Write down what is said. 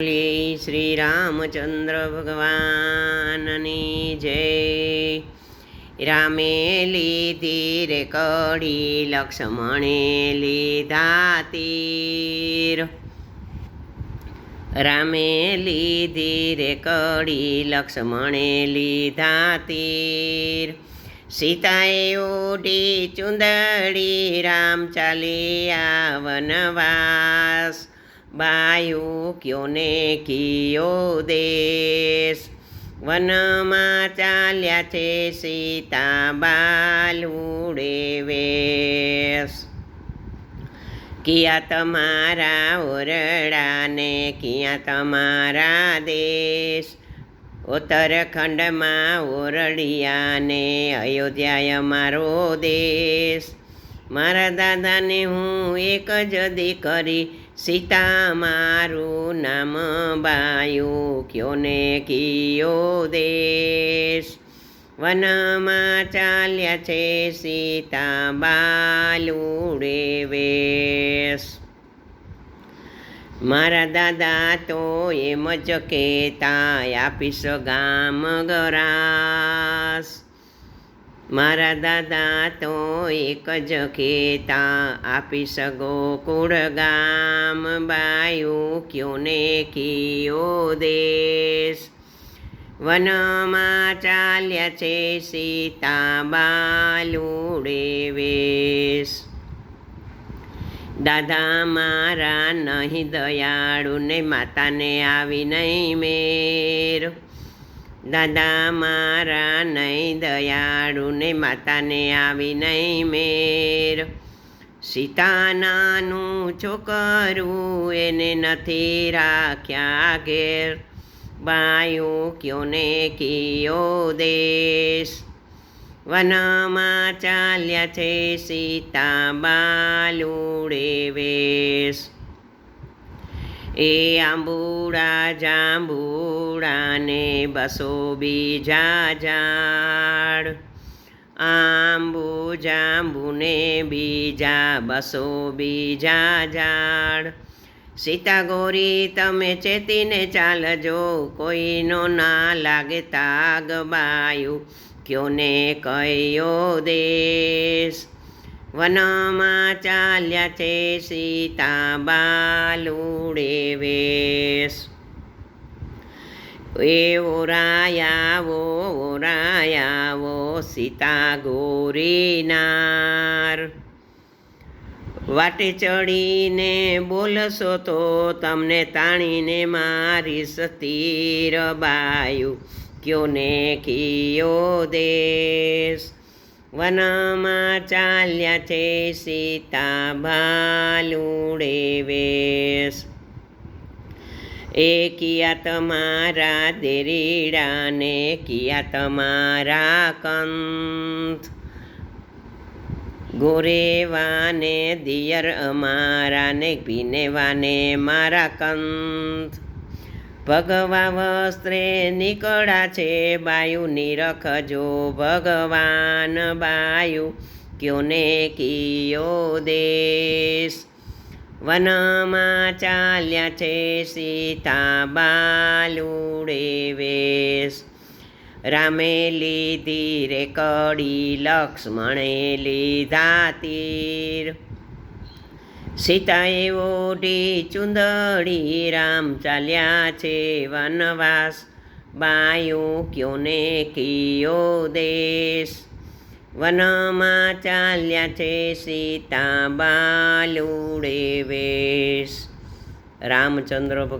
બોલીએ શ્રી રામચંદ્ર ભગવાનની જય। રામે લીધી રે કડી, લક્ષ્મણે લીધા તીર। રામે લીધી રે કડી, લક્ષ્મણે લીધા તીર। સીતાએ ઓઢી ચુંદડી, રામ ચાલ્યા વનવાસ। બાયું ક્યો ને કિયો દેશ, વનમાં ચાલ્યા છે સીતા બાલુડે વેશ। કિયા તમારા ઓરડાને, કિયા તમારા દેશ, ઉત્તરખંડમાં ઓરડિયાને, અયોધ્યા મારો દેશ। મારા દાદાને હું એક જ દીકરી, સીતા મારું નામ બાયું ક્યો ને કિયો દેશ। વનમાં ચાલ્યા છે સીતા બાલુડે વેશ। મારા દાદા તો એમ જ કહેતા, આપીશ ગામ ગરાસ। મારા દાદા તો એક જ કહેતા, આપીશ ગોકુળ ગામ, બાયું ક્યો ને કિયો દેશ। વનમાં ચાલ્યા છે સીતા બાલુડે વેશ। દાદા મારા નહીં દયાળુ, ને માતાને આવી નહીં મેર। દાદા મારા નહીં દયાળુ, ને માતાને આવી નહીં મેર। સીતાનાનું છોકરું, એને નથી રાખ્યા ઘેર, બાયું ક્યો ને કિયો દેશ। વનમાં ચાલ્યા છે સીતા બાલુડે વેશ। એ આંબુડા જાંબુડાને, બસો બીજા ઝાડ, આંબુ જાંબુને બીજા બસો બીજા ઝાડ। સીતા ગોરી તમે ચેતીને ચાલજો, કોઈનો ના લાગે તાગ, બાયું ક્યો ને કયો દેશ। વનમાં ચાલ્યા છે સીતા બાલુડે વેશ। એ ઓરાયાવો સીતા ગોરી નાર, વાટે ચડીને બોલશો તો તમને તાણીને મારીશ તીર, બાયું ક્યો ને કિયો દેશ। વનમાં ચાલ્યા છે સીતા બાલુડે વેશ। એ કિયા તમારા દેરીડાને, કિયા તમારા કંથ, ગોરેવાને દિયર અમારાને, પીનેવાને મારા કંથ। ભગવા વસ્ત્રે નીકળ્યા છે બાયું, નિરખજો ભગવાન, બાયું ક્યો ને કિયો દેશ। વનમાં ચાલ્યા છે સીતા બાલુડે વેશ। રામે લીધી રે કડી, લક્ષ્મણે લીધા તીર। સીતાએ ઓઢી ચુંદડી, રામ ચાલ્યા છે વનવાસ, બાયું ક્યો ને કિયો દેશ। વનમાં ચાલ્યા છે સીતા બાલુડે વેશ। રામચંદ્ર ભગવાન